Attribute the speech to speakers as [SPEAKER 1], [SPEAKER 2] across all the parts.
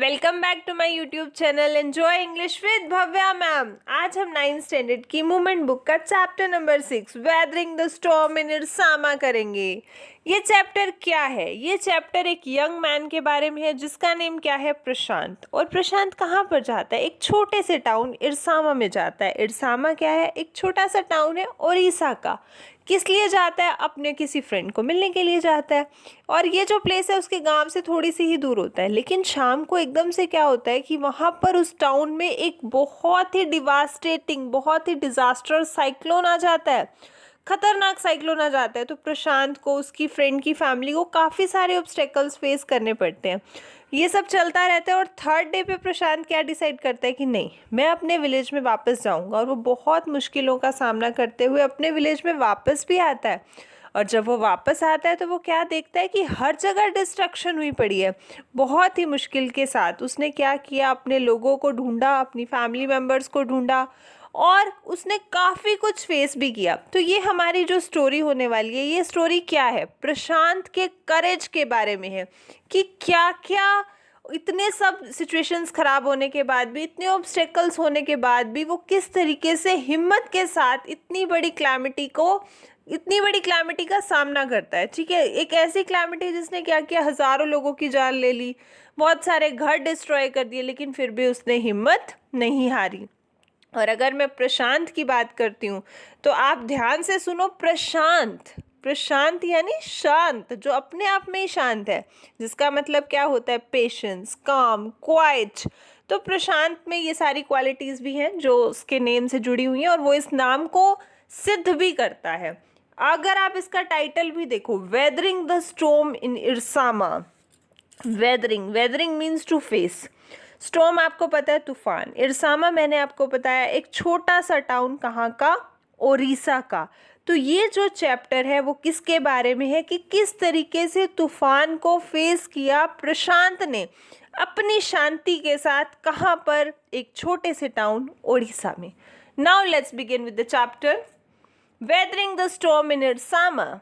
[SPEAKER 1] Welcome back to my YouTube channel enjoy English with Bhavya ma'am. आज हम 9th standard की movement book का chapter number 6 weathering the storm in Ersama करेंगे। ये chapter क्या है? ये चैप्टर एक यंग मैन के बारे में है जिसका नेम क्या है? प्रशांत। और प्रशांत कहाँ पर जाता है? एक छोटे से टाउन इरसामा में जाता है। इरसामा क्या है? एक छोटा सा टाउन है ओडिशा का। किस लिए जाता है? अपने किसी फ्रेंड को मिलने के लिए जाता है। और ये जो प्लेस है उसके गांव से थोड़ी सी ही दूर होता है। लेकिन शाम को एकदम से क्या होता है कि वहाँ पर उस टाउन में एक बहुत ही डिवास्टेटिंग, बहुत ही डिजास्टर साइक्लोन आ जाता है। खतरनाक साइक्लोन आ जाता है। तो प्रशांत को, उसकी फ्रेंड की फैमिली को काफ़ी सारे ऑब्स्टेकल्स फेस करने पड़ते हैं। ये सब चलता रहता है और थर्ड डे पे प्रशांत क्या डिसाइड करता है कि नहीं, मैं अपने विलेज में वापस जाऊंगा। और वो बहुत मुश्किलों का सामना करते हुए अपने विलेज में वापस भी आता है। और जब वो वापस आता है तो वो क्या देखता है कि हर जगह डिस्ट्रक्शन हुई पड़ी है। बहुत ही मुश्किल के साथ उसने क्या किया, अपने लोगों को ढूंढा, अपनी फैमिली मेम्बर्स को ढूंढा और उसने काफ़ी कुछ फेस भी किया। तो ये हमारी जो स्टोरी होने वाली है, ये स्टोरी क्या है? प्रशांत के करेज के बारे में है कि क्या क्या इतने सब सिचुएशंस खराब होने के बाद भी, इतने ऑब्स्टेकल्स होने के बाद भी वो किस तरीके से हिम्मत के साथ इतनी बड़ी क्लैमिटी का सामना करता है। ठीक है, एक ऐसी क्लैमिटी जिसने क्या किया, हज़ारों लोगों की जान ले ली, बहुत सारे घर डिस्ट्रॉय कर दिए, लेकिन फिर भी उसने हिम्मत नहीं हारी। और अगर मैं प्रशांत की बात करती हूँ तो आप ध्यान से सुनो। प्रशांत, प्रशांत यानी शांत, जो अपने आप में ही शांत है, जिसका मतलब क्या होता है? पेशेंस, काम, क्वाइट। तो प्रशांत में ये सारी क्वालिटीज़ भी हैं जो उसके नेम से जुड़ी हुई हैं और वो इस नाम को सिद्ध भी करता है। अगर आप इसका टाइटल भी देखो, weathering the storm in Ersama. Weathering means to face. Storm आपको पता है तूफान। इरसामा मैंने आपको बताया एक छोटा सा टाउन, कहाँ का? ओडिशा का। तो ये जो चैप्टर है वो किसके बारे में है कि किस तरीके से तूफान को फेस किया प्रशांत ने अपनी शांति के साथ। कहाँ पर? एक छोटे से टाउन ओडिशा में। Now let's begin with the chapter weathering the storm in Ersama.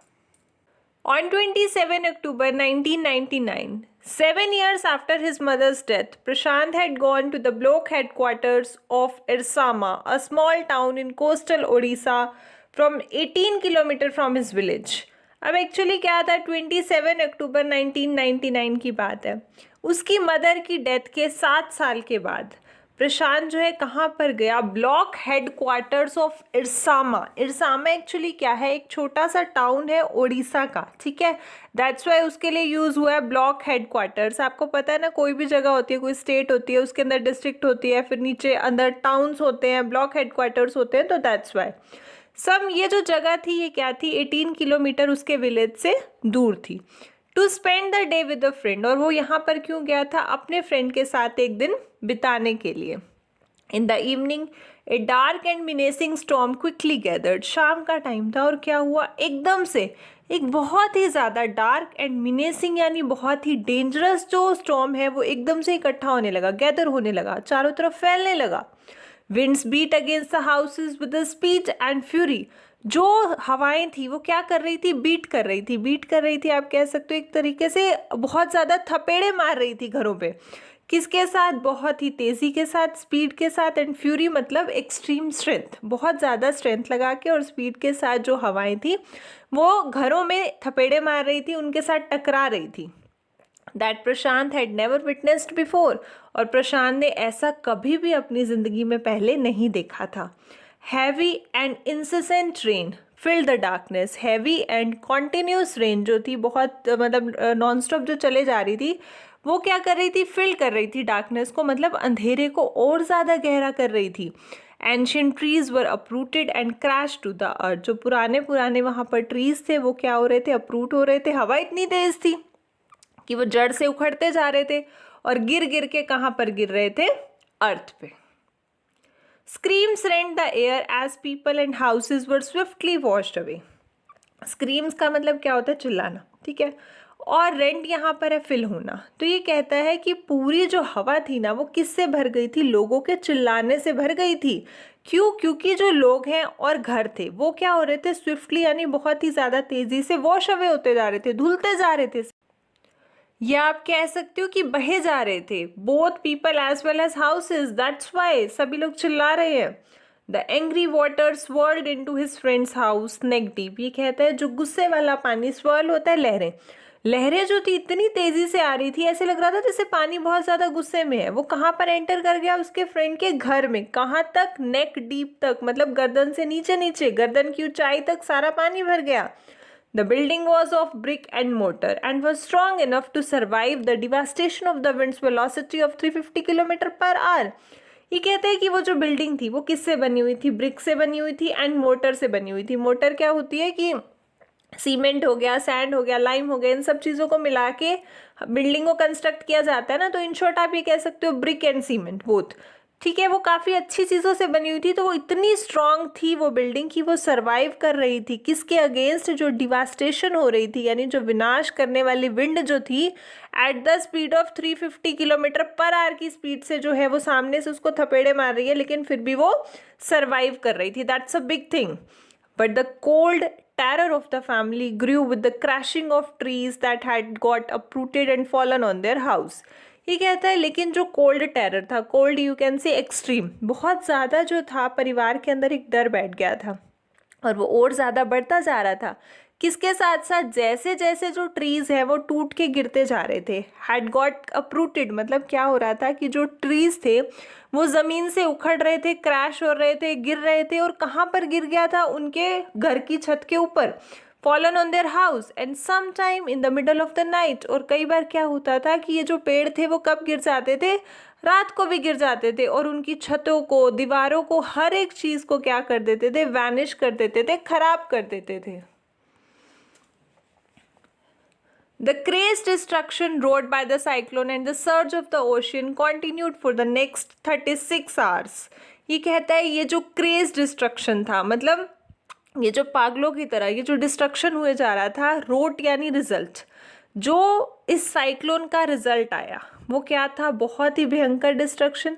[SPEAKER 1] On 27 October 1999, 7 years after his mother's death, Prashant had gone to the block headquarters of Irsama, a small town in coastal Odisha, from 18 kilometers from his village. अब actually क्या था, 27 अक्टूबर 1999 की बात है। उसकी mother की death के 7 साल के बाद प्रशांत जो है कहाँ पर गया? Block headquarters of Ersama. Ersama actually क्या है? एक छोटा सा टाउन है ओडिशा का। ठीक है, दैट्स वाई उसके लिए यूज़ हुआ है ब्लॉक हेडक्वार्टर्स। आपको पता है ना, कोई भी जगह होती है, कोई स्टेट होती है, उसके अंदर डिस्ट्रिक्ट होती है, फिर नीचे अंदर टाउन्स होते हैं, ब्लॉक हेडक्वार्टर्स होते हैं। तो दैट्स वाई ये जो जगह थी ये क्या थी? 18 किलोमीटर उसके विलेज से दूर थी। To spend the day with a friend. और वो यहाँ पर क्यों गया था? अपने फ्रेंड के साथ एक दिन बिताने के लिए। In the evening a dark and menacing storm quickly gathered. शाम का टाइम था और क्या हुआ, एकदम से एक बहुत ही ज़्यादा डार्क एंड मिनेसिंग यानी बहुत ही डेंजरस जो स्टॉर्म है वो एकदम से इकट्ठा होने लगा, गैदर होने लगा, चारों तरफ फैलने लगा। Winds beat against the houses with the speed and fury. जो हवाएं थी वो क्या कर रही थी? बीट कर रही थी, आप कह सकते हो एक तरीके से बहुत ज़्यादा थपेड़े मार रही थी घरों पे। किसके साथ? बहुत ही तेज़ी के साथ, स्पीड के साथ। एंड फ्यूरी मतलब एक्सट्रीम स्ट्रेंथ, बहुत ज़्यादा स्ट्रेंथ लगा के और स्पीड के साथ जो हवाएं थी वो घरों में थपेड़े मार रही थी, उनके साथ टकरा रही थी। That Prashant had never witnessed before. और प्रशांत ने ऐसा कभी भी अपनी ज़िंदगी में पहले नहीं देखा था। Heavy and incessant rain fill the darkness. Heavy and continuous rain जो थी, बहुत मतलब नॉन स्टॉप जो चले जा रही थी, वो क्या कर रही थी? फिल कर रही थी डार्कनेस को, मतलब अंधेरे को और ज़्यादा गहरा कर रही थी। Ancient trees were uprooted and crash to the earth. जो पुराने वहाँ पर ट्रीज थे वो क्या हो रहे थे? अपरूट हो रहे थे। हवा इतनी तेज थी कि वो जड़ से उखड़ते जा रहे थे और गिर गिर के कहाँ पर गिर रहे थे? अर्थ पे। Screams rent the air as people and houses were swiftly washed away. Screams का मतलब क्या होता है? चिल्लाना। ठीक है, और रेंट यहाँ पर है फिल होना। तो ये कहता है कि पूरी जो हवा थी ना वो किससे भर गई थी? लोगों के चिल्लाने से भर गई थी। क्यों? क्योंकि जो लोग हैं और घर थे वो क्या हो रहे थे? स्विफ्टली यानी बहुत ही ज़्यादा तेज़ी से वॉश अवे होते जा रहे थे, धुलते जा रहे थे। या आप कह सकते हो कि बहे जा रहे थे। Both people as well as houses, that's why सभी लोग चिल्ला रहे हैं। The angry water swirled into his friend's house neck deep, ये कहता है जो गुस्से वाला पानी, स्वर्ल होता है लहरें, लहरें जो थी इतनी तेजी से आ रही थी, ऐसे लग रहा था जैसे पानी बहुत ज्यादा गुस्से में है। वो कहाँ पर एंटर कर गया? उसके फ्रेंड के घर में। कहाँ तक? नेक डीप तक, मतलब गर्दन से नीचे नीचे, गर्दन की ऊंचाई तक सारा पानी भर गया। The building was of brick and mortar and was strong enough to survive the devastation of the wind's velocity of 350 kilometre per hour. ये कहते हैं कि वो जो बिल्डिंग थी वो किससे बनी हुई थी? ब्रिक से बनी हुई थी एंड मोटर से बनी हुई थी। मोटर क्या होती है कि सीमेंट हो गया, सैंड हो गया, लाइम हो गया, इन सब चीज़ों को मिला के बिल्डिंग को कंस्ट्रक्ट किया जाता है ना। तो इन शॉर्ट आप ये कह सकते हो ब्रिक एंड सीमेंट बोथ, ठीक है। वो काफ़ी अच्छी चीज़ों से बनी हुई थी, तो वो इतनी स्ट्रांग थी वो बिल्डिंग की वो सरवाइव कर रही थी किसके अगेंस्ट? जो डिवास्टेशन हो रही थी, यानी जो विनाश करने वाली विंड जो थी at the speed of 350 kilometre per hour की स्पीड से जो है वो सामने से उसको थपेड़े मार रही है, लेकिन फिर भी वो सरवाइव कर रही थी। That's a big thing. But the cold terror of the family grew with the crashing of trees that had got uprooted and fallen on their house. ये कहता है लेकिन जो कोल्ड टेरर था, cold you can say extreme, बहुत ज़्यादा जो था परिवार के अंदर एक डर बैठ गया था और वो और ज़्यादा बढ़ता जा रहा था। किसके साथ साथ? जैसे जैसे जो ट्रीज़ है वो टूट के गिरते जा रहे थे। हैड गॉट अपरूटेड मतलब क्या हो रहा था कि जो ट्रीज़ थे वो ज़मीन से उखड़ रहे थे, क्रैश हो रहे थे, गिर रहे थे। और कहाँ पर गिर गया था? उनके घर की छत के ऊपर। Fallen on their house and some time in the middle of the night. और कई बार क्या होता था कि ये जो पेड़ थे वो कब गिर जाते थे? रात को भी गिर जाते थे और उनकी छतों को, दीवारों को, हर एक चीज़ को क्या कर देते थे? वैनिश कर देते थे, खराब कर देते थे। The crazed destruction wrought by the cyclone and the surge of the ocean continued for the next 36 hours. ये कहता है ये जो क्रेज डिस्ट्रक्शन था, मतलब ये जो पागलों की तरह ये जो डिस्ट्रक्शन हुए जा रहा था, रोट यानी रिजल्ट, जो इस साइक्लोन का रिजल्ट आया वो क्या था? बहुत ही भयंकर destruction.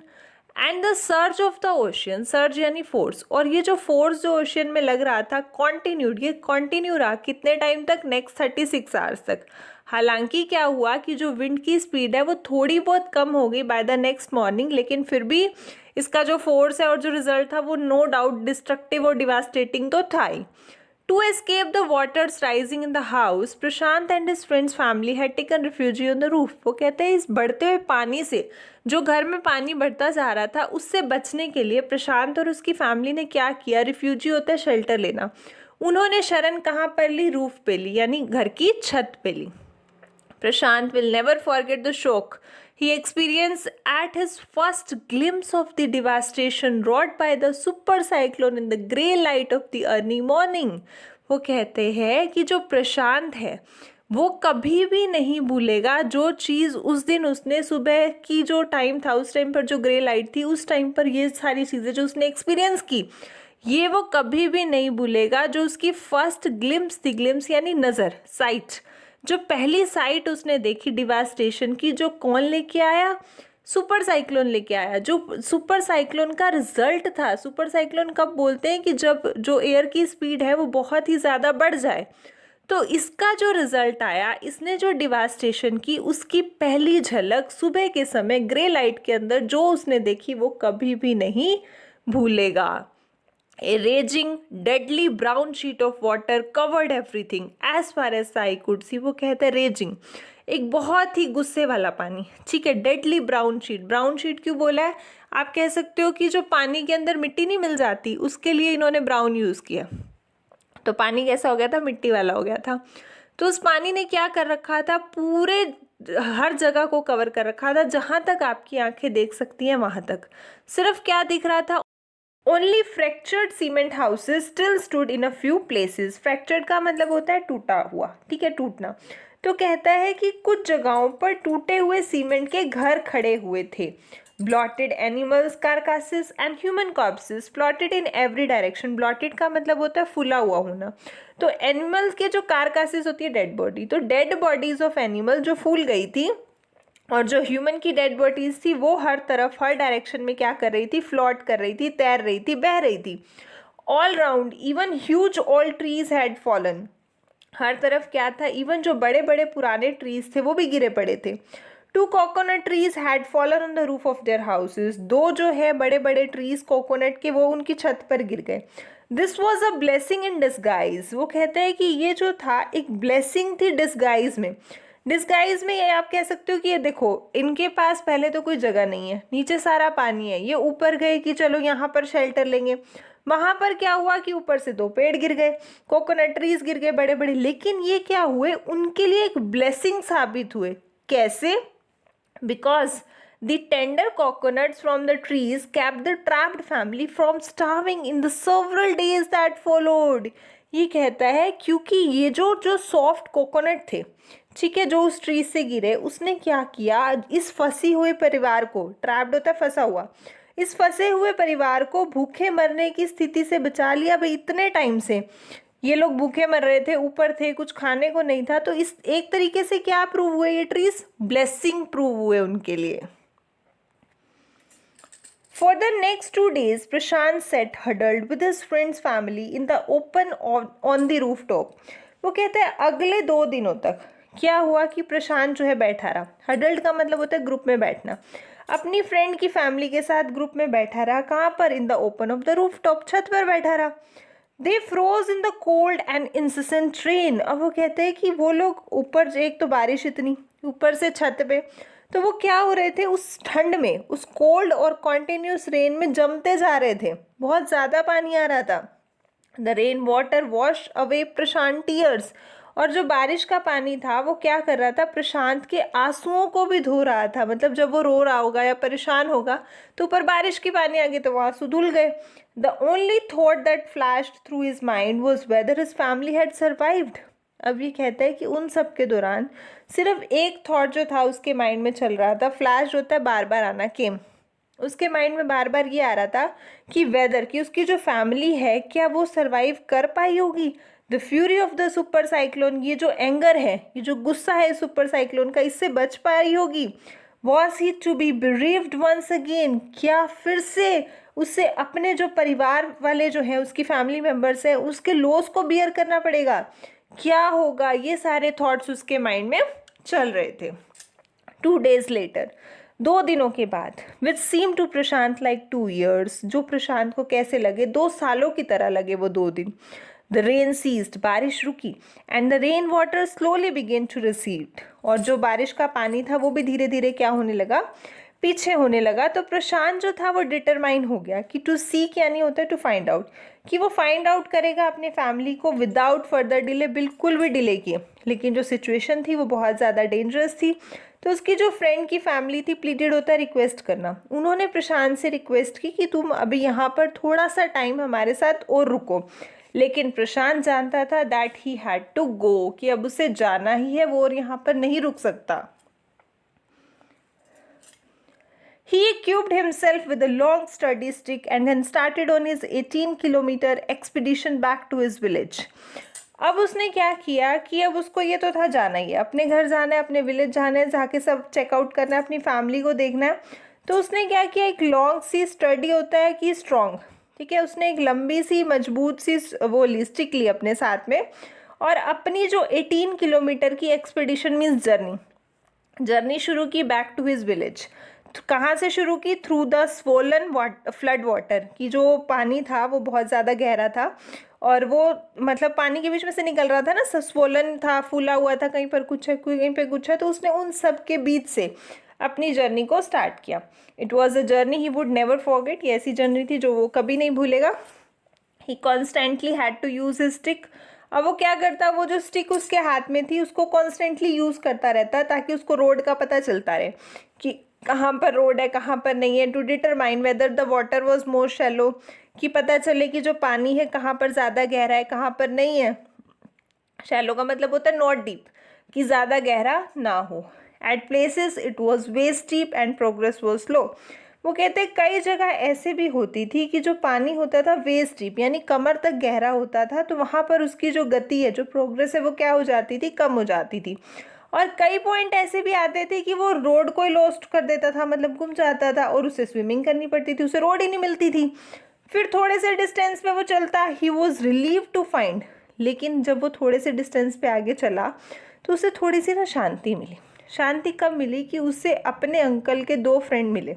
[SPEAKER 1] And the surge of the ocean, surge यानी फोर्स, और ये जो फोर्स जो ओशियन में लग रहा था कॉन्टिन्यूड, ये कॉन्टिन्यू रहा कितने टाइम तक? नेक्स्ट 36 आवर्स तक। हालांकि क्या हुआ कि जो विंड की स्पीड है वो थोड़ी बहुत कम हो गई बाय द नेक्स्ट मॉर्निंग, लेकिन फिर भी इसका जो फोर्स है और जो रिजल्ट था वो नो डाउट डिस्ट्रक्टिव और डिवास्टेटिंग तो था ही। To escape the waters rising in the house, Prashant and his friends family had taken refuge on the roof. वो कहते हैं इस बढ़ते हुए पानी से, जो घर में पानी बढ़ता जा रहा था, उससे बचने के लिए प्रशांत और उसकी फैमिली ने क्या किया? रिफ्यूजी होता है शेल्टर लेना। उन्होंने शरण कहाँ पर ली? रूफ पे ली, यानी घर की छत पे ली। Prashant will never forget the shock he experienced at his first glimpse of the devastation wrought by the super cyclone in the grey light of the early morning. वो कहते हैं कि जो प्रशांत है वो कभी भी नहीं भूलेगा जो चीज़ उस दिन उसने सुबह की जो टाइम था, उस टाइम पर जो ग्रे लाइट थी, उस टाइम पर ये सारी चीज़ें जो उसने एक्सपीरियंस की, ये वो कभी भी नहीं भूलेगा। जो उसकी फर्स्ट ग्लिम्स थी, ग्लिम्स यानी नज़र, साइट, जो पहली साइट उसने देखी डिवास्टेशन की, जो कौन लेके आया? सुपर साइक्लोन लेके आया। जो सुपर साइक्लोन का रिजल्ट था, सुपर साइक्लोन कब बोलते हैं कि जब जो एयर की स्पीड है वो बहुत ही ज़्यादा बढ़ जाए। तो इसका जो रिजल्ट आया, इसने जो डिवास्टेशन की उसकी पहली झलक सुबह के समय ग्रे लाइट के अंदर जो उसने देखी वो कभी भी नहीं भूलेगा। A raging, deadly brown sheet of water covered everything as far as the eye could see. वो कहते हैं रेजिंग, एक बहुत ही गुस्से वाला पानी, ठीक है। Deadly brown sheet, brown sheet क्यों बोला है? आप कह सकते हो कि जो पानी के अंदर मिट्टी नहीं मिल जाती, उसके लिए इन्होंने ब्राउन यूज़ किया, तो पानी कैसा हो गया था? मिट्टी वाला हो गया था। तो उस पानी ने क्या कर रखा था? पूरे हर जगह को कवर कर रखा था, जहाँ तक आपकी आंखें देख सकती हैं वहाँ तक। सिर्फ क्या दिख रहा था? Only fractured cement houses still stood in a few places. Fractured का मतलब होता है टूटा हुआ, ठीक है, टूटना। तो कहता है कि कुछ जगहों पर टूटे हुए सीमेंट के घर खड़े हुए थे। Blotted animals carcasses and human corpses plotted in every direction. Blotted का मतलब होता है फुला हुआ होना। तो एनिमल्स के जो कारकासेस होती है डेड बॉडी, तो डेड बॉडीज ऑफ एनिमल जो फूल गई थी, और जो ह्यूमन की डेड बॉडीज थी वो हर तरफ, हर डायरेक्शन में क्या कर रही थी? फ्लोट कर रही थी, तैर रही थी, बह रही थी। All round even huge old trees had fallen. हर तरफ क्या था, इवन जो बड़े बड़े पुराने ट्रीज थे वो भी गिरे पड़े थे। 2 coconut trees had fallen on the roof of their houses, 2 जो है बड़े बड़े ट्रीज कोकोनट के वो उनकी छत पर गिर गए। This was a blessing in disguise, वो कहते हैं कि ये जो था एक ब्लेसिंग थी डिस्गाइज में। डिस्गाइज में ये आप कह सकते हो कि ये देखो, इनके पास पहले तो कोई जगह नहीं है, नीचे सारा पानी है, ये ऊपर गए कि चलो यहाँ पर शेल्टर लेंगे। वहां पर क्या हुआ कि ऊपर से 2 पेड़ गिर गए, कोकोनट ट्रीज गिर गए बड़े बड़े, लेकिन ये क्या हुए, उनके लिए एक ब्लेसिंग साबित हुए। कैसे? Because the tender coconuts from the trees kept the trapped family from starving in the several days that followed. ये कहता है क्योंकि ये जो सॉफ्ट कोकोनट थे, ठीक है, जो उस ट्री से गिरे, उसने क्या किया, इस फंसी हुए परिवार को, ट्रैप्ड होता है फंसा हुआ, इस फंसे हुए परिवार को भूखे मरने की स्थिति से बचा लिया। भाई इतने टाइम से ये लोग भूखे मर रहे थे, ऊपर थे, कुछ खाने को नहीं था, तो इस एक तरीके से क्या प्रूव हुए, ये ट्रीज ब्लेसिंग प्रूव हुए उनके लिए। For the next 2 days, Prashant sat huddled with his friend's family in the open on the rooftop. वो कहते हैं अगले 2 दिनों तक क्या हुआ कि प्रशांत जो है बैठा रहा। हडल्ड का मतलब होता है ग्रुप में बैठना। अपनी फ्रेंड की फैमिली के साथ ग्रुप में बैठा रहा। कहाँ पर? In the open of the rooftop, छत पर बैठा रहा। They froze in the cold and incessant rain. अब वो कहते हैं कि वो लोग ऊपर, एक तो बारिश इतनी, ऊपर से छत पे, तो वो क्या हो रहे थे, उस ठंड में, उस कोल्ड और कॉन्टिन्यूस रेन में जमते जा रहे थे, बहुत ज़्यादा पानी आ रहा था। The rain water wash away Prashant tears, और जो बारिश का पानी था वो क्या कर रहा था, प्रशांत के आंसुओं को भी धो रहा था। मतलब जब वो रो रहा होगा या परेशान होगा तो ऊपर बारिश की पानी आ गई तो वो आंसू धुल गए। The only thought that flashed through his mind was weather his family had survived. अब ये कहता है कि उन सब के दौरान सिर्फ एक थॉट जो था उसके माइंड में चल रहा था, फ्लैश होता है बार बार आना, केम, उसके माइंड में बार बार ये आ रहा था कि वेदर, कि उसकी जो फैमिली है क्या वो सरवाइव कर पाई होगी। The fury of the super cyclone, ये जो एंगर है, ये जो गुस्सा है सुपर साइक्लोन का, इससे बच पाई होगी। Was he to be bereaved once again, क्या फिर से उससे अपने जो परिवार वाले जो हैं, उसकी फैमिली मेम्बर्स हैं, उसके लॉस को बियर करना पड़ेगा, क्या होगा, ये सारे थॉट्स उसके माइंड में चल रहे थे। 2 days लेटर, 2 दिनों के बाद, which seem to Prashant like 2 years, जो प्रशांत को कैसे लगे, 2 सालों की तरह लगे वो 2 दिन। द रेन सीज्ड, बारिश रुकी, and the rain water slowly began to recede, और जो बारिश का पानी था वो भी धीरे धीरे क्या होने लगा, पीछे होने लगा। तो प्रशांत जो था वो डिटरमाइन हो गया कि टू सीक यानी होता है टू फाइंड आउट, कि वो फाइंड आउट करेगा अपने फैमिली को विदाउट फर्दर डिले, बिल्कुल भी डिले किए। लेकिन जो सिचुएशन थी वो बहुत ज़्यादा डेंजरस थी, तो उसकी जो फ्रेंड की फैमिली थी, प्लीटेड होता है रिक्वेस्ट करना, उन्होंने प्रशांत से रिक्वेस्ट की कि तुम अभी यहाँ पर थोड़ा सा टाइम हमारे साथ और रुको। लेकिन प्रशांत जानता था that he had to go, कि अब उसे जाना ही है, वो और यहाँ पर नहीं रुक सकता। He equipped himself with a long sturdy stick and then started on his 18-kilometer expedition back to his village. अब उसने क्या किया कि अब उसको ये तो था जाना ही है, अपने घर जाना है, अपने विलेज जाना है, जाके सब चेकआउट करना है, अपनी फैमिली को देखना है। तो उसने क्या किया, एक लॉन्ग सी, स्टडी होता है कि स्ट्रॉन्ग, ठीक है, उसने एक लंबी सी मजबूत सी वो स्टिक ली अपने साथ में, और अपनी जो 18 किलोमीटर की एक्सपेडिशन मीन्स जर्नी शुरू की बैक टू हिज विलेज। कहाँ से शुरू की? Through the swollen flood water, की जो पानी था वो बहुत ज़्यादा गहरा था, और वो मतलब पानी के बीच में से निकल रहा था ना, स्वोलन था, फूला हुआ था, कहीं पर कुछ है, कहीं पर कुछ है, तो उसने उन सब के बीच से अपनी जर्नी को स्टार्ट किया। It was a journey he would never forget, ये ऐसी जर्नी थी जो वो कभी नहीं भूलेगा। He constantly had to use his stick. अब वो क्या करता, वो जो स्टिक उसके हाथ में थी उसको कॉन्स्टेंटली यूज़ करता रहता ताकि उसको रोड का पता चलता रहे कि कहाँ पर रोड है, कहाँ पर नहीं है। To determine whether the water was more shallow, कि पता चले कि जो पानी है कहाँ पर ज़्यादा गहरा है, कहाँ पर नहीं है। शैलो का मतलब होता है नॉट डीप, कि ज़्यादा गहरा ना हो। At places it was waist deep and progress was slow. वो कहते हैं कई जगह ऐसे भी होती थी कि जो पानी होता था वेस्ट डीप यानी कमर तक गहरा होता था, तो वहाँ पर उसकी जो गति है, जो प्रोग्रेस है, वो क्या हो जाती थी, कम हो जाती थी। और कई पॉइंट ऐसे भी आते थे कि वो रोड को लॉस्ट कर देता था, मतलब गुम जाता था, और उसे स्विमिंग करनी पड़ती थी, उसे रोड ही नहीं मिलती थी। फिर थोड़े से डिस्टेंस पे वो चलता, he was relieve to find, लेकिन जब वो थोड़े से डिस्टेंस पे आगे चला तो उसे थोड़ी सी ना शांति मिली। शांति कब मिली कि उसे अपने अंकल के 2 फ्रेंड मिले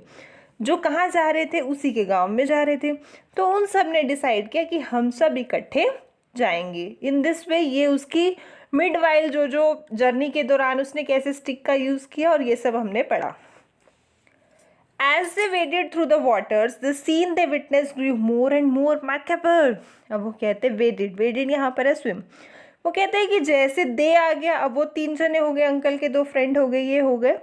[SPEAKER 1] जो कहाँ जा रहे थे, उसी के गांव में जा रहे थे। तो उन सब ने डिसाइड किया कि हम सब इकट्ठे जाएंगे। इन दिस वे ये उसकी मिड वाइल जो जर्नी के दौरान उसने कैसे स्टिक का यूज़ किया और ये सब हमने पढ़ा। As they waded through the waters, the scene they witnessed grew more and more macabre. अब वो कहते हैं वेडेड यहाँ पर है स्विम। वो कहते हैं कि जैसे दे आ गया, अब वो 3 जने हो गए, अंकल के 2 फ्रेंड हो गए, ये हो गए।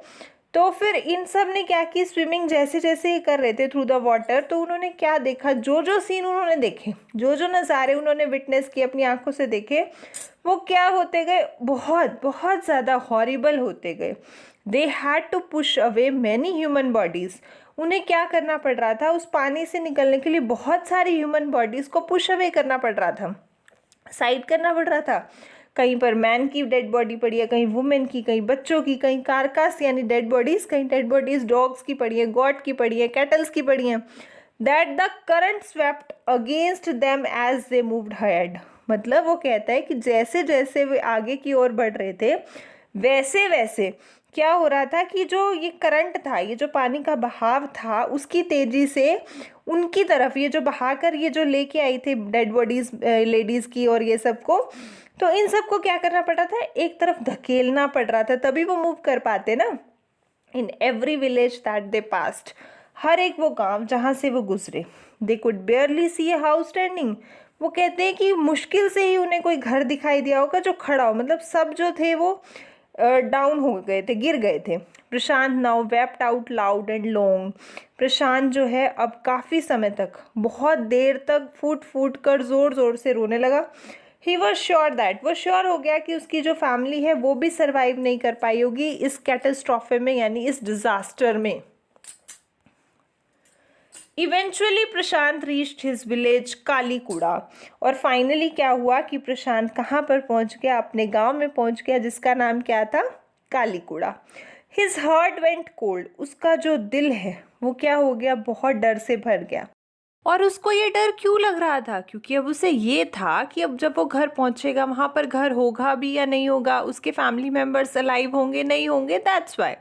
[SPEAKER 1] तो फिर इन सब ने क्या की, स्विमिंग जैसे जैसे ही कर रहे थे थ्रू द वाटर, तो उन्होंने क्या देखा, जो सीन उन्होंने देखे, जो नज़ारे उन्होंने विटनेस किए, अपनी आंखों से देखे, वो क्या होते गए, बहुत बहुत ज़्यादा हॉरिबल होते गए। They had to push away many human bodies. उन्हें क्या करना पड़ रहा था, उस पानी से निकलने के लिए बहुत सारी ह्यूमन बॉडीज़ को पुश अवे करना पड़ रहा था, साइड करना पड़ रहा था। कहीं पर मैन की डेड बॉडी पड़ी है, कहीं वुमेन की, कहीं बच्चों की, कहीं कारकास यानी डेड बॉडीज़, कहीं डेड बॉडीज़ डॉग्स की पड़ी है, गॉट की पड़ी है, कैटल्स की पड़ी हैं। That the current swept against them as they moved head. मतलब वो कहता है कि जैसे जैसे वे आगे की ओर बढ़ रहे थे, वैसे वैसे क्या हो रहा था कि जो ये करंट था, ये जो पानी का बहाव था, उसकी तेज़ी से उनकी तरफ ये जो बहाकर ये जो लेके आई थी डेड बॉडीज़ लेडीज़ की और ये सबको, तो इन सबको क्या करना पड़ रहा था, एक तरफ धकेलना पड़ रहा था, तभी वो मूव कर पाते ना। In every village that they passed, हर एक वो गांव जहाँ से वो गुजरे, they could barely see a house standing. वो कहते हैं कि मुश्किल से ही उन्हें कोई घर दिखाई दिया होगा जो खड़ा हो, मतलब सब जो थे वो डाउन हो गए थे, गिर गए थे। Prashant now wept out loud and long. Prashant जो है अब काफ़ी समय तक, बहुत देर तक फूट फूट कर ज़ोर ज़ोर से रोने लगा। ही वॉज श्योर दैट, वो श्योर हो गया कि उसकी जो फैमिली है वो भी सर्वाइव नहीं कर पाई होगी इस कैटास्ट्रॉफे में, यानी इस डिज़ास्टर में। इवेंचुअली प्रशांत रीच्ड हिज विलेज कालीकुड़ा। और फाइनली क्या हुआ कि प्रशांत कहाँ पर पहुँच गया, अपने गांव में पहुँच गया, जिसका नाम क्या था, कालीकुड़ा। हिज हार्ट वेंट कोल्ड, उसका जो दिल है वो क्या हो गया, बहुत डर से भर गया। और उसको ये डर क्यों लग रहा था, क्योंकि अब उसे ये था कि अब जब वो घर पहुँचेगा, वहाँ पर घर होगा भी या नहीं होगा, उसके फैमिली मेम्बर्स अलाइव होंगे नहीं होंगे, that's why.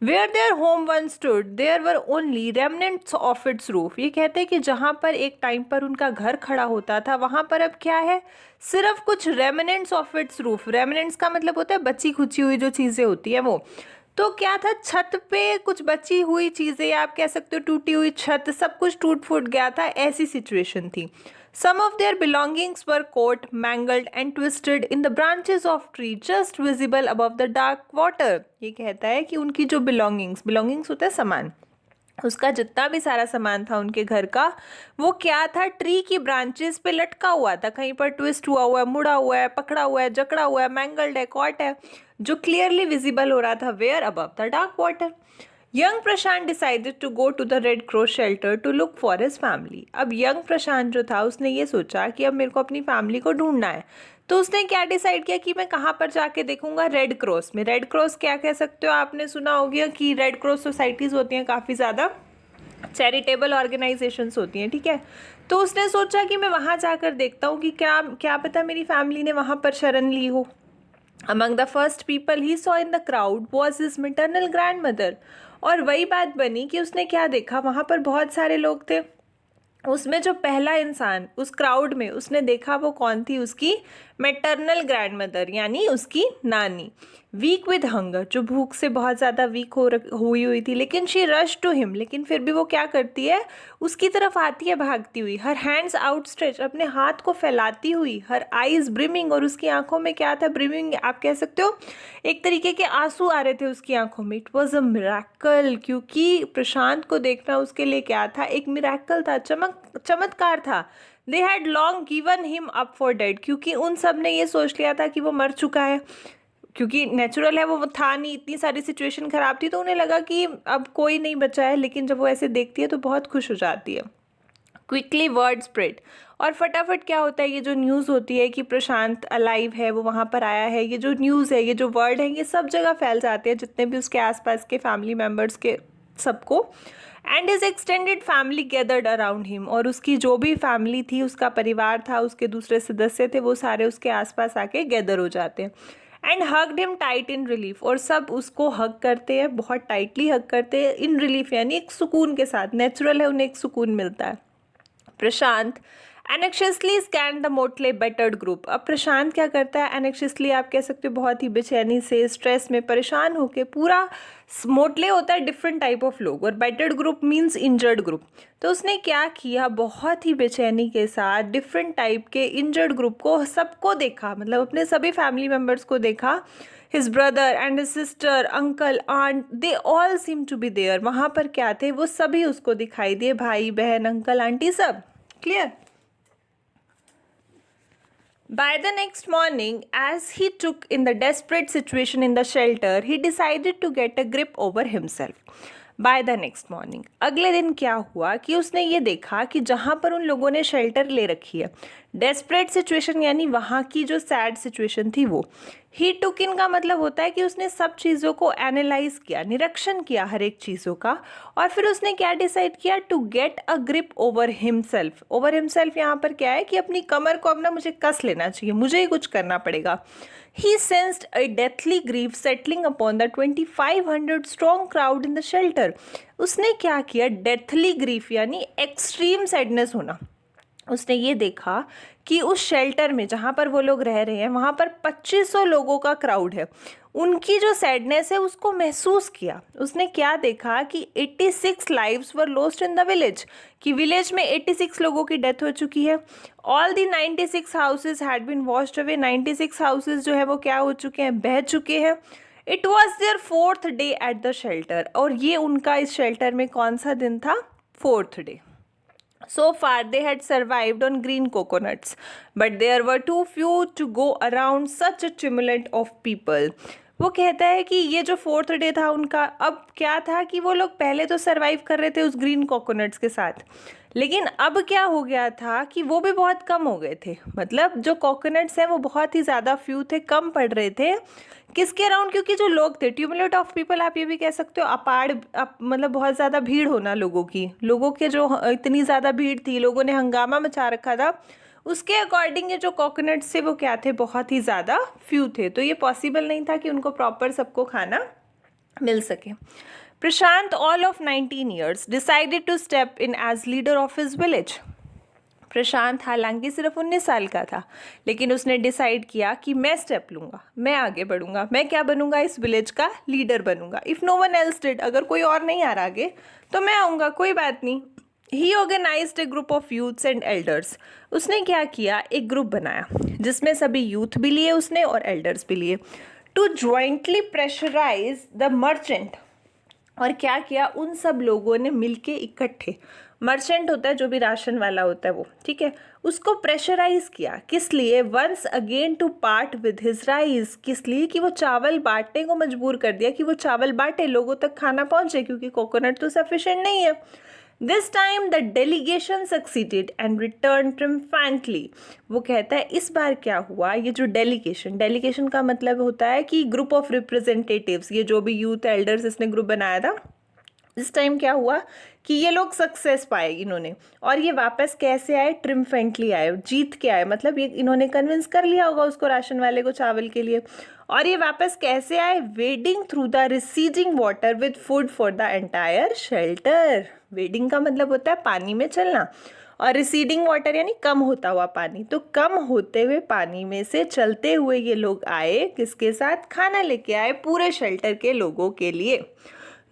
[SPEAKER 1] Where their home once stood, there were only remnants of its roof. ये कहते हैं कि जहाँ पर एक टाइम पर उनका घर खड़ा होता था, वहाँ पर अब क्या है, सिर्फ कुछ remnants of its roof। remnants का मतलब होता है बची खुची हुई जो चीज़ें होती हैं वो। तो क्या था, छत पे कुछ बची हुई चीज़ें, या आप कह सकते हो टूटी हुई छत, सब कुछ टूट फूट गया था, ऐसी सिचुएशन थी। Some of their belongings were caught, mangled and twisted in the branches of tree just visible above the dark water. ये कहता है कि उनकी जो belongings होता है सामान, उसका जितना भी सारा सामान था उनके घर का, वो क्या था, ट्री की ब्रांचेस पे लटका हुआ था, कहीं पर ट्विस्ट हुआ हुआ है, मुड़ा हुआ है, पकड़ा हुआ है, जकड़ा हुआ है, मैंगल्ड है, कॉट है, जो क्लियरली विजिबल हो रहा था were above the dark water. Young Prashant decided to go to the Red Cross shelter to look for his family. अब यंग प्रशांत जो था उसने ये सोचा कि अब मेरे को अपनी फैमिली को ढूंढना है, तो उसने क्या डिसाइड किया कि मैं कहाँ पर जाके देखूंगा, रेड क्रॉस में। रेड क्रॉस क्या कह सकते हो, आपने सुना होगा कि रेड क्रॉस सोसाइटीज़ होती हैं, काफ़ी ज़्यादा चैरिटेबल ऑर्गेनाइजेशंस होती हैं, ठीक है। तो उसने सोचा कि मैं वहाँ जाकर देखता हूँ कि क्या पता मेरी फैमिली ने वहाँ पर शरण ली हो। Among the first people he saw in the crowd was his maternal grandmother। और वही बात बनी कि उसने क्या देखा, वहाँ पर बहुत सारे लोग थे, उसमें जो पहला इंसान उस क्राउड में उसने देखा वो कौन थी, उसकी मैटरनल ग्रैंडमदर, यानी उसकी नानी। वीक विद हंगर, जो भूख से बहुत ज़्यादा वीक हुई थी, लेकिन शी रश टू हिम, लेकिन फिर भी वो क्या करती है, उसकी तरफ आती है भागती हुई। हर हैंड्स आउटस्ट्रेच, अपने हाथ को फैलाती हुई। हर आईज ब्रिमिंग, और उसकी आंखों में क्या था, ब्रिमिंग आप कह सकते हो, एक तरीके के आंसू आ रहे थे उसकी आंखों में। इट वॉज अ मिरेकल, क्योंकि प्रशांत को देखना उसके लिए क्या था, एक मिरेकल था, चमत्कार था। They had long given him up for dead, क्योंकि उन सब ने ये सोच लिया था कि वो मर चुका है, क्योंकि नेचुरल है वो था नहीं, इतनी सारी सिचुएशन ख़राब थी, तो उन्हें लगा कि अब कोई नहीं बचा है। लेकिन जब वो ऐसे देखती है तो बहुत खुश हो जाती है। क्विकली वर्ड स्प्रेड, और फटाफट क्या होता है, ये जो न्यूज़ होती है कि प्रशांत अलाइव है, वो वहाँ पर आया है, ये जो न्यूज़ है, ये जो वर्ड है, ये सब जगह फैल जाते हैं, जितने भी उसके आसपास के फैमिली मेम्बर्स के सबको। And his extended family gathered around him, और उसकी जो भी फैमिली थी, उसका परिवार था, उसके दूसरे सदस्य थे, वो सारे उसके आसपास आके गैदर हो जाते हैं। And hugged him tight in relief, और सब उसको हग करते हैं, बहुत टाइटली हग करते हैं, इन रिलीफ यानी एक सुकून के साथ, नेचुरल है, उन्हें एक सुकून मिलता है। Prashant anxiously scan the motley battered group. अब प्रशांत क्या करता है, एनेक्शियसली आप कह सकते हो बहुत ही बेचैनी से, स्ट्रेस में, परेशान होके, पूरा मोटले होता है डिफरेंट टाइप ऑफ लोग, और battered group means injured group. तो उसने क्या किया, बहुत ही बेचैनी के साथ डिफरेंट टाइप के इंजर्ड ग्रुप को, सबको देखा, मतलब अपने सभी फैमिली मेम्बर्स को देखा। His brother and his sister, uncle, aunt, they all seem to be there. वहाँ पर क्या थे, वो सभी उसको दिखाई दिए, भाई बहन अंकल आंटी सब। Clear? By the next morning, as he took in the desperate situation in the shelter, he decided to get a grip over himself. By the next morning, अगले दिन क्या हुआ कि उसने ये देखा कि जहाँ पर उन लोगों ने शेल्टर ले रखी है, डेस्परेट सिचुएशन यानी वहाँ की जो सैड सिचुएशन थी वो, ही टुक इन का मतलब होता है कि उसने सब चीज़ों को एनालाइज किया, निरीक्षण किया हर एक चीज़ों का, और फिर उसने क्या डिसाइड किया, to get a grip over himself. Over himself यहाँ पर क्या है कि अपनी कमर को अब ना मुझे कस लेना चाहिए, मुझे ही कुछ करना पड़ेगा। He sensed a deathly grief settling upon the 2500 strong crowd in the shelter. उसने क्या किया, डेथली ग्रीफ यानी एक्सट्रीम सैडनेस होना। उसने ये देखा कि उस शेल्टर में जहाँ पर वो लोग रह रहे हैं, वहाँ पर 2500 लोगों का क्राउड है, उनकी जो सैडनेस है उसको महसूस किया। उसने क्या देखा कि 86 lives were lost in the village, कि विलेज में 86 लोगों की डेथ हो चुकी है। All the 96 houses had been washed away, 96 houses जो है वो क्या हो चुके हैं, बह चुके हैं। It was their 4th day at the shelter, और ये उनका इस शेल्टर में कौन सा दिन था, 4th day. So far they had survived on green coconuts, but there were too few to go around such a tumult of people. वो कहता है कि ये जो 4th डे था उनका, अब क्या था कि वो लोग पहले तो सरवाइव कर रहे थे उस ग्रीन कोकोनट्स के साथ, लेकिन अब क्या हो गया था कि वो भी बहुत कम हो गए थे, मतलब जो कोकोनट्स हैं वो बहुत ही ज़्यादा फ्यू थे, कम पड़ रहे थे। किसके अराउंड, क्योंकि जो लोग थे, ट्यूमुलेट ऑफ पीपल आप ये भी कह सकते हो, मतलब बहुत ज़्यादा भीड़ होना लोगों की, लोगों के जो इतनी ज़्यादा भीड़ थी, लोगों ने हंगामा मचा रखा था, उसके अकॉर्डिंग ये जो कोकोनट्स थे वो क्या थे, बहुत ही ज़्यादा फ्यू थे, तो ये पॉसिबल नहीं था कि उनको प्रॉपर सबको खाना मिल सके। Prashant, all of 19 years, decided to step in as leader of his village. Prashant हालांकि सिर्फ 19 साल का था, लेकिन उसने डिसाइड किया कि मैं स्टेप लूँगा, मैं आगे बढ़ूँगा, मैं क्या बनूँगा, इस विलेज का लीडर बनूँगा। If no one else did, अगर कोई और नहीं आ रहा आगे तो मैं आऊँगा, कोई बात नहीं। He organised a group of youths and elders. उसने क्या किया, एक ग्रुप बनाया जिसमें सभी यूथ भी लिए उसने और एल्डर्स भी लिए, to jointly pressurise the merchant. और क्या किया, उन सब लोगों ने मिलके इकट्ठे, मर्चेंट होता है जो भी राशन वाला होता है वो, ठीक है, उसको प्रेशराइज किया, किस लिए, once again to part with his rice, किस लिए कि वो चावल बांटने को मजबूर कर दिया, कि वो चावल बांटे, लोगों तक खाना पहुंचे, क्योंकि कोकोनट तो सफिशिएंट नहीं है। This time the delegation succeeded and return triumphantly. वो कहता है इस बार क्या हुआ, ये जो डेलीगेशन का मतलब होता है कि ग्रुप ऑफ रिप्रेजेंटेटिव्स, ये जो भी यूथ एल्डर्स इसने ग्रुप बनाया था, इस टाइम क्या हुआ कि ये लोग सक्सेस पाए इन्होंने, और ये वापस कैसे आए, ट्रिम्फेंटली आए, जीत के आए, मतलब ये इन्होंने कन्विंस कर लिया होगा उसको, राशन वाले को, चावल के लिए, और ये वापस कैसे आए, wedding through the receding water with food for the entire shelter. Wedding का मतलब होता है पानी में चलना, और रिसीडिंग वाटर यानी कम होता हुआ पानी, तो कम होते हुए पानी में से चलते हुए ये लोग आए, किसके साथ, खाना लेके आए पूरे शेल्टर के लोगों के लिए।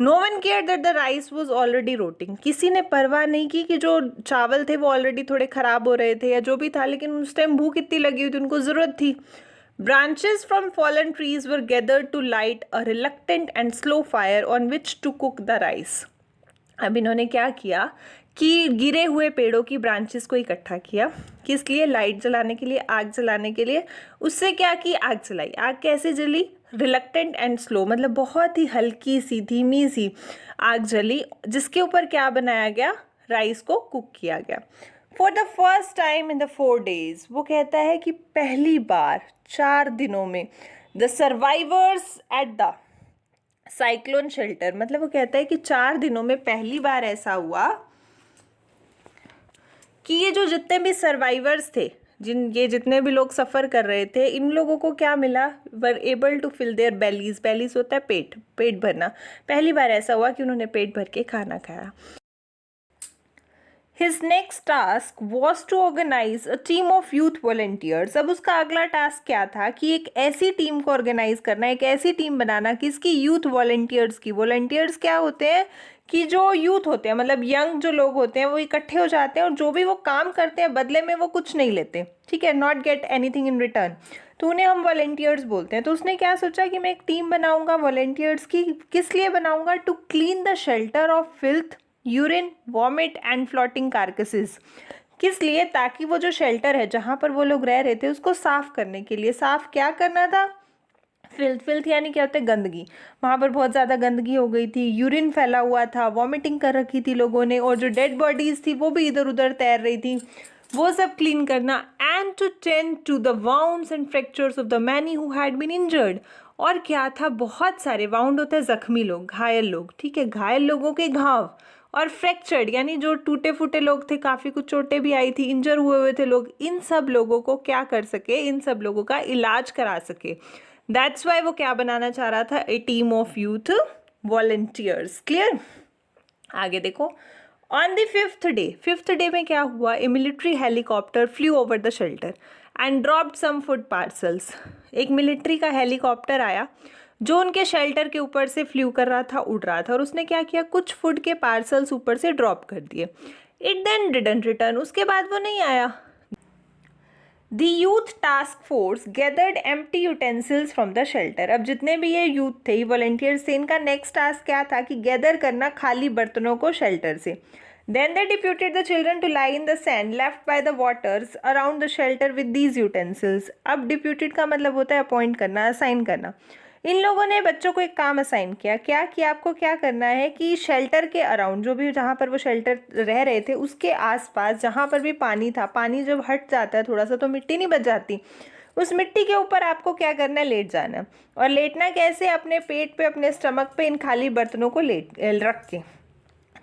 [SPEAKER 1] No one care that the rice was already rotting. किसी ने परवाह नहीं की कि जो चावल थे वो ऑलरेडी थोड़े खराब हो रहे थे या जो भी था, लेकिन उस टाइम भूख इतनी लगी हुई थी, उनको ज़रूरत थी। Branches from fallen trees were gathered to light a reluctant and slow fire on which to cook the rice. अब इन्होंने क्या किया कि गिरे हुए पेड़ों की ब्रांचेस को इकट्ठा किया, किस लिए, लाइट जलाने के लिए, आग जलाने के लिए। उससे क्या की, आग जलाई। आग कैसे जली, रिलक्टेंट एंड स्लो, मतलब बहुत ही हल्की सी, धीमी सी आग जली, जिसके ऊपर क्या बनाया गया, राइस को कुक किया गया। For the first time in the 4 days, वो कहता है कि पहली बार 4 दिनों में, the survivors at the cyclone shelter मतलब वो कहता है कि 4 दिनों में पहली बार ऐसा हुआ कि ये जो जितने भी सर्वाइवर्स थे, ये जितने भी लोग सफ़र कर रहे थे, इन लोगों को क्या मिला, were able to fill their bellies. Bellies होता है पेट भरना। पहली बार ऐसा हुआ कि उन्होंने पेट भर के खाना खाया। His next task was to organize a team of youth volunteers। अब उसका अगला टास्क क्या था कि एक ऐसी टीम को ऑर्गेनाइज करना, एक ऐसी टीम बनाना किसकी, यूथ वॉलंटियर्स की। वॉलंटियर्स क्या होते हैं कि जो यूथ होते हैं, मतलब यंग जो लोग होते हैं, वो इकट्ठे हो जाते हैं और जो भी वो काम करते हैं बदले में वो कुछ नहीं लेते, ठीक है, not get anything in return, तो उन्हें हम वॉलंटियर्स बोलते हैं। तो उसने क्या सोचा कि मैं एक टीम बनाऊंगा वॉलंटियर्स की। किस लिए बनाऊंगा, to clean the shelter of filth, urine, vomit and floating carcasses. किस लिए, ताकि वो जो शेल्टर है जहाँ पर वो लोग रह रहे थे उसको साफ करने के लिए। साफ क्या करना था, फिल्थ यानी क्या होता है, गंदगी। वहाँ पर बहुत ज़्यादा गंदगी हो गई थी, यूरिन फैला हुआ था, वॉमिटिंग कर रखी थी लोगों ने, और जो डेड बॉडीज़ थी वो भी इधर उधर तैर रही थी, वो सब क्लीन करना। And to tend to the wounds and fractures of the many who had been injured. और क्या था, बहुत सारे, वाउंड होता है जख्मी लोग, घायल लोग, ठीक है, घायल लोगों के घाव, और फ्रैक्चर्ड यानी जो टूटे फूटे लोग थे, काफ़ी कुछ चोटें भी आई थी, इंजर हुए हुए थे लोग, इन सब लोगों को क्या कर सके, इन सब लोगों का इलाज करा सके। दैट्स वाई वो क्या बनाना चाह रहा था, a team of youth volunteers. Clear. आगे देखो, ऑन द फिफ्थ डे में क्या हुआ, a military helicopter flew over the shelter and dropped some food parcels. एक मिलिट्री का हेलीकॉप्टर आया जो उनके शेल्टर के ऊपर से फ्लू कर रहा था, उड़ रहा था, और उसने क्या किया, कुछ फूड के पार्सल्स ऊपर से ड्रॉप कर दिए। इट देन डिडंट रिटर्न, उसके बाद वो नहीं आया। The youth task force gathered empty utensils from the shelter. अब जितने भी ये यूथ थे, वॉलंटियर्स थे, इनका नेक्स्ट टास्क क्या था कि गैदर करना खाली बर्तनों को शेल्टर से। Then they deputed the children to lie in the sand left by the waters around the shelter with these utensils। अब deputed का मतलब होता है अपॉइंट करना, असाइन करना। इन लोगों ने बच्चों को एक काम असाइन किया, क्या कि आपको क्या करना है कि शेल्टर के अराउंड, जो भी जहाँ पर वो शेल्टर रह रहे थे उसके आसपास जहाँ पर भी पानी था, पानी जब हट जाता है थोड़ा सा तो मिट्टी नहीं बच जाती, उस मिट्टी के ऊपर आपको क्या करना है, लेट जाना। और लेटना कैसे, अपने पेट पे, अपने स्टमक पे इन खाली बर्तनों को रख के,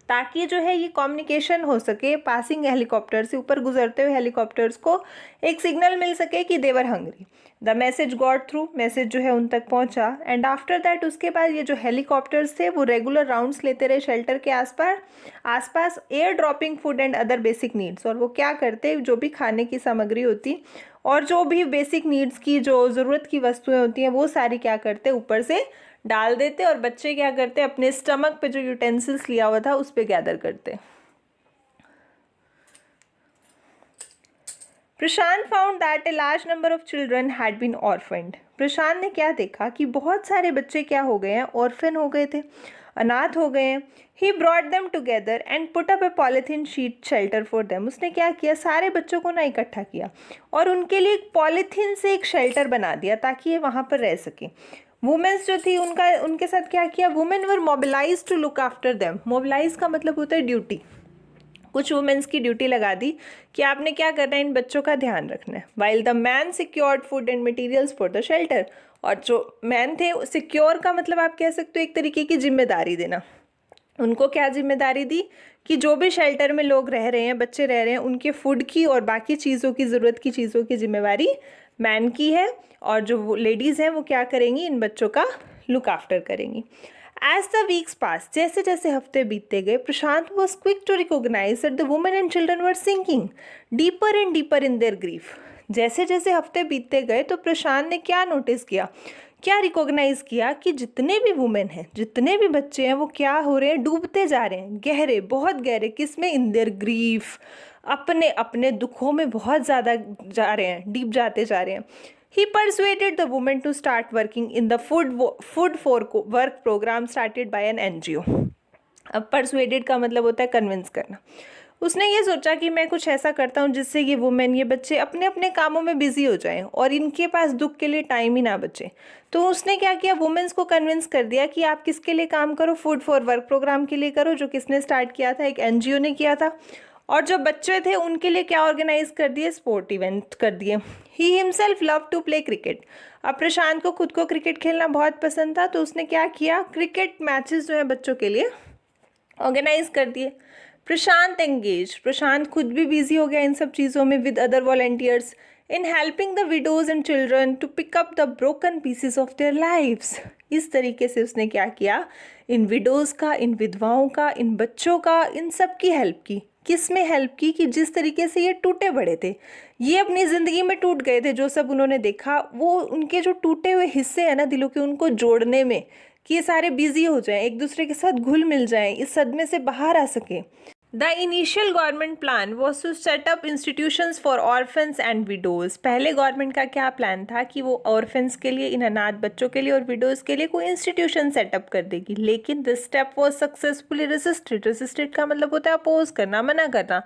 [SPEAKER 1] ताकि जो है ये कम्युनिकेशन हो सके पासिंग हेलीकॉप्टर से, ऊपर गुजरते हुए हेलीकॉप्टर्स को एक सिग्नल मिल सके कि they were hungry. The message got through, message जो है उन तक पहुंचा। एंड आफ्टर दैट, उसके बाद ये जो हेलीकॉप्टर्स थे वो रेगुलर राउंड्स लेते रहे शेल्टर के आसपास air dropping food and other basic needs. और वो क्या करते, जो भी खाने की सामग्री होती और जो भी बेसिक नीड्स की जो ज़रूरत की वस्तुएं होती हैं वो सारी क्या करते, ऊपर से डाल देते, और बच्चे क्या करते, अपने स्टमक पे जो यूटेंसिल्स लिया हुआ था उस पे गैदर करते। Prashant found that a large number of children had been orphaned. Prashant ने क्या देखा कि बहुत सारे बच्चे क्या हो गए हैं, ऑर्फन हो गए थे, अनाथ हो गए हैं। He brought them together and put up A polythene sheet shelter for them. उसने क्या किया, सारे बच्चों को ना इकट्ठा किया और उनके लिए एक पॉलीथीन से एक शेल्टर बना दिया ताकि ये वहाँ पर रह सके। वुमेन्स जो थी उनके साथ क्या किया, women were mobilise to look after them. Mobilise का मतलब होता है ड्यूटी। कुछ वुमेन्स की ड्यूटी लगा दी कि आपने क्या करना है, इन बच्चों का ध्यान रखना है। While the man secured food and materials for the shelter. और जो मैन थे, सिक्योर का मतलब आप कह सकते हो एक तरीके की जिम्मेदारी देना। उनको क्या जिम्मेदारी दी कि जो भी शेल्टर में लोग रह रहे हैं, बच्चे रह रहे हैं, उनके फूड की और बाकी चीज़ों की, ज़रूरत की चीज़ों की जिम्मेवारी मैन की है, और जो लेडीज़ हैं वो क्या करेंगी, इन बच्चों का लुक आफ्टर करेंगी। एज द वीक्स पास, जैसे जैसे हफ्ते बीतते गए, Prashant was quick to recognise that the women and children were sinking deeper and deeper in their grief. जैसे जैसे हफ्ते बीतते गए तो प्रशांत ने क्या नोटिस किया, क्या रिकॉग्नाइज किया कि जितने भी वुमेन हैं, जितने भी बच्चे हैं, वो क्या हो रहे हैं, डूबते जा रहे हैं, गहरे, बहुत गहरे, किसमें, इन देयर ग्रीफ, अपने अपने दुखों में बहुत ज़्यादा जा रहे हैं, डीप जाते जा रहे हैं। He persuaded the woman to start working in the food for work program started by an NGO। अब persuaded का मतलब होता है कन्विंस करना। उसने ये सोचा कि मैं कुछ ऐसा करता हूँ जिससे ये वुमेन, ये बच्चे अपने अपने कामों में बिजी हो जाएं और इनके पास दुख के लिए टाइम ही ना बचे। तो उसने क्या किया, वुमेन्स को कन्विंस कर दिया कि आप किसके लिए काम करो, फूड फॉर वर्क प्रोग्राम के लिए करो, जो किसने स्टार्ट किया था, एक NGO ने किया था। और जो बच्चे थे उनके लिए क्या ऑर्गेनाइज कर दिए, स्पोर्ट इवेंट कर दिए। He himself love to play cricket. अब प्रशांत को खुद को क्रिकेट खेलना बहुत पसंद था, तो उसने क्या किया, क्रिकेट मैचेस जो है बच्चों के लिए ऑर्गेनाइज कर दिए। प्रशांत एंगेज, प्रशांत खुद भी बिजी हो गया इन सब चीज़ों में with other volunteers in helping the widows and children to pick up the broken pieces of their lives. इस तरीके से उसने क्या किया, इन विडोज़ का, इन विधवाओं का, इन बच्चों का, इन सब की हेल्प की। किस में हेल्प की, कि जिस तरीके से ये टूटे पड़े थे, ये अपनी ज़िंदगी में टूट गए थे, जो सब उन्होंने देखा, वो उनके जो टूटे हुए हिस्से हैं ना दिलों के, उनको जोड़ने में, कि ये सारे बिजी हो जाएं, एक दूसरे के साथ घुल मिल जाएं, इस सदमे से बाहर आ सकें। The initial government plan was to set up institutions for orphans and widows। पहले गवर्नमेंट का क्या प्लान था कि वो ऑर्फन्स के लिए, इन अनाथ बच्चों के लिए और विडोज़ के लिए कोई इंस्टीट्यूशन सेटअप कर देगी, लेकिन this step was successfully resisted. Resisted का मतलब होता है अपोज करना, मना करना।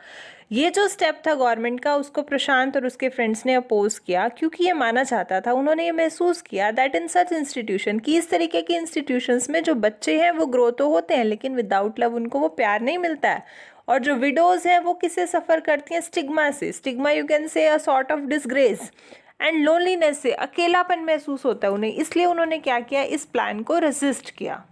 [SPEAKER 1] ये जो स्टेप था गवर्नमेंट का, उसको प्रशांत और उसके फ्रेंड्स ने अपोज किया, क्योंकि ये माना चाहता था, उन्होंने ये महसूस किया दैट इन सच इंस्टीट्यूशन, कि इस तरीके के इंस्टीट्यूशंस में जो बच्चे हैं वो ग्रो तो होते हैं, लेकिन विदाउट लव उनको वो प्यार नहीं मिलता है। और जो विडोज़ हैं वो किससे सफ़र करती हैं, स्टिग्मा से। Stigma you can say a sort of disgrace and loneliness से, अकेलापन महसूस होता है उन्हें, इसलिए उन्होंने क्या किया, इस प्लान को रेजिस्ट किया।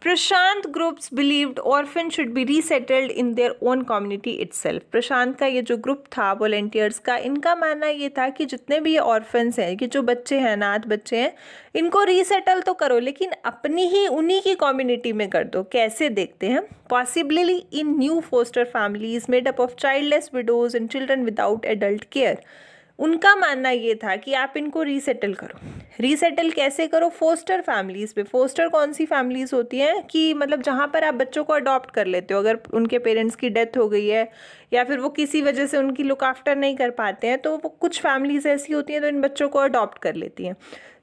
[SPEAKER 1] Prashant groups believed orphan should be resettled in their own community itself. Prashant का ये जो ग्रुप था वॉलंटियर्स का, इनका मानना ये था कि जितने भी ये ऑर्फन्स हैं, कि जो बच्चे हैं, अनाथ बच्चे हैं, इनको रीसेटल तो करो, लेकिन अपनी ही उन्हीं की कम्युनिटी में कर दो। कैसे, देखते हैं। Possibly in new foster families made up of childless widows and children without adult care. उनका मानना ये था कि आप इनको रीसेटल करो। रीसेटल कैसे करो, फोस्टर फैमिलीज़ पे। फोस्टर कौन सी फैमिलीज़ होती हैं, कि मतलब जहाँ पर आप बच्चों को अडॉप्ट कर लेते हो, अगर उनके पेरेंट्स की डेथ हो गई है या फिर वो किसी वजह से उनकी लुक आफ्टर नहीं कर पाते हैं, तो वो कुछ फैमिलीज़ ऐसी होती हैं तो इन बच्चों को अडॉप्ट कर लेती हैं।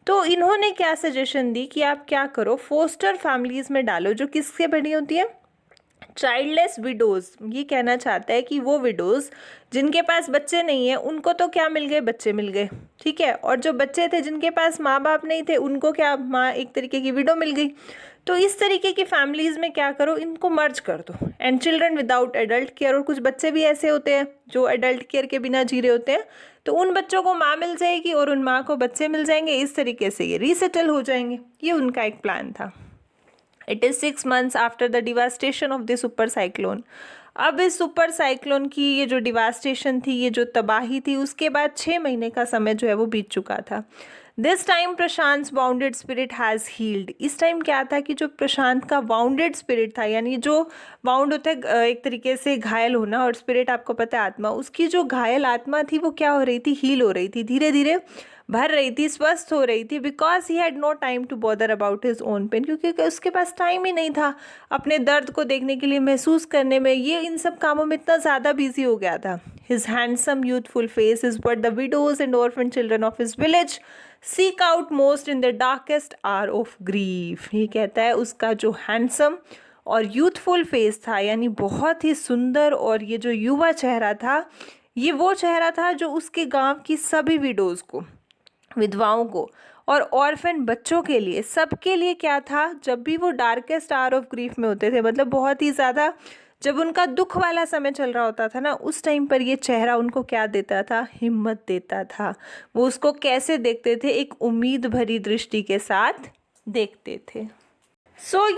[SPEAKER 1] तो इन्होंने क्या सजेशन दी कि आप क्या करो, फोस्टर फैमिलीज़ में डालो, जो किससे बनी होती है, चाइल्डलेस विडोज़। ये कहना चाहता है कि वो विडोज़ जिनके पास बच्चे नहीं हैं, उनको तो क्या मिल गए, बच्चे मिल गए, ठीक है, और जो बच्चे थे जिनके पास माँ बाप नहीं थे, उनको क्या, माँ एक तरीके की विडो मिल गई। तो इस तरीके की फैमिलीज़ में क्या करो, इनको मर्ज कर दो। And children without adult care, और कुछ बच्चे भी ऐसे होते हैं जो एडल्ट केयर के बिना जी रहे होते हैं, तो उन बच्चों को माँ मिल जाएगी और उन माँ को बच्चे मिल जाएंगे। इस तरीके से ये रीसेटल हो जाएंगे। ये उनका एक प्लान था। It is 6 months after the devastation of the super cyclone। अब इस सुपर साइक्लोन की ये जो डिवास्टेशन थी, ये जो तबाही थी, उसके बाद 6 महीने का समय जो है वो बीत चुका था। This time Prashant wounded spirit has healed. इस टाइम क्या था कि जो प्रशांत का वाउंडेड स्पिरिट था, यानी जो वाउंड होता है एक तरीके से घायल होना, और स्पिरिट आपको पता है आत्मा, उसकी जो घायल आत्मा थी वो क्या हो रही थी, हील हो रही थी, धीरे धीरे भर रही थी, स्वस्थ हो रही थी। Because he had no time to bother about his own pain, क्योंकि उसके पास टाइम ही नहीं था अपने दर्द को देखने के लिए, महसूस करने में। ये इन सब कामों में इतना ज़्यादा बिजी हो गया था। His handsome youthful face is what the widows and orphan children of his village seek out most in the darkest hour of grief. ये कहता है उसका जो हैंडसम और यूथफुल फेस था, यानी बहुत ही सुंदर, और ये जो युवा चेहरा था, ये वो चेहरा था जो उसके गांव की सभी विडोज़ को, विधवाओं को और ऑर्फन बच्चों के लिए, सबके लिए क्या था, जब भी वो डार्केस्ट आवर ऑफ ग्रीफ में होते थे, मतलब बहुत ही ज़्यादा जब उनका दुख वाला समय चल रहा होता था ना, उस टाइम पर ये चेहरा उनको क्या देता था, हिम्मत देता था। वो उसको कैसे देखते थे, एक उम्मीद भरी दृष्टि के साथ देखते थे।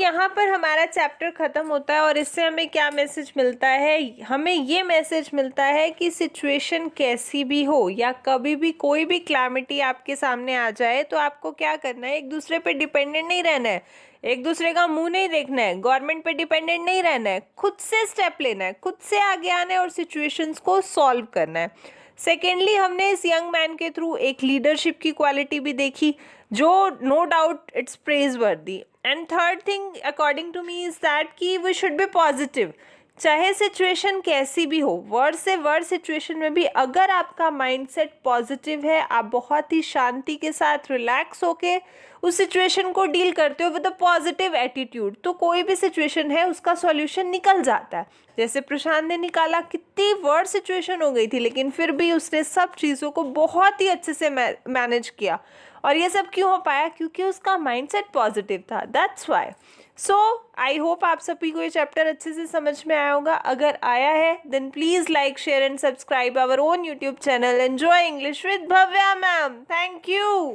[SPEAKER 1] यहाँ पर हमारा चैप्टर ख़त्म होता है, और इससे हमें क्या मैसेज मिलता है, हमें ये मैसेज मिलता है कि सिचुएशन कैसी भी हो या कभी भी कोई भी क्लैमिटी आपके सामने आ जाए, तो आपको क्या करना है, एक दूसरे पे डिपेंडेंट नहीं रहना है, एक दूसरे का मुंह नहीं देखना है, गवर्नमेंट पे डिपेंडेंट नहीं रहना है, खुद से स्टेप लेना है, खुद से आगे आना है और सिचुएशंस को सॉल्व करना है। सेकेंडली, हमने इस यंग मैन के थ्रू एक लीडरशिप की क्वालिटी भी देखी, जो no doubt it's praiseworthy. And third thing according to me is that कि वी शुड बी पॉजिटिव, चाहे सिचुएशन कैसी भी हो, वर्ड से वर्ड सिचुएशन में भी अगर आपका माइंडसेट पॉजिटिव है, आप बहुत ही शांति के साथ रिलैक्स होके उस सिचुएशन को डील करते हो विद अ पॉजिटिव एटीट्यूड, तो कोई भी सिचुएशन है उसका सॉल्यूशन निकल जाता है। जैसे प्रशांत ने निकाला, कितनी वर्ड सिचुएशन हो गई थी, लेकिन फिर भी उसने सब चीज़ों को बहुत ही अच्छे से मैनेज किया। और ये सब क्यों हो पाया, क्योंकि उसका माइंडसेट पॉजिटिव था। That's why. So I hope आप सभी को ये चैप्टर अच्छे से समझ में आया होगा। अगर आया है then please like share and subscribe our own YouTube channel enjoy English with Bhavya ma'am. Thank you.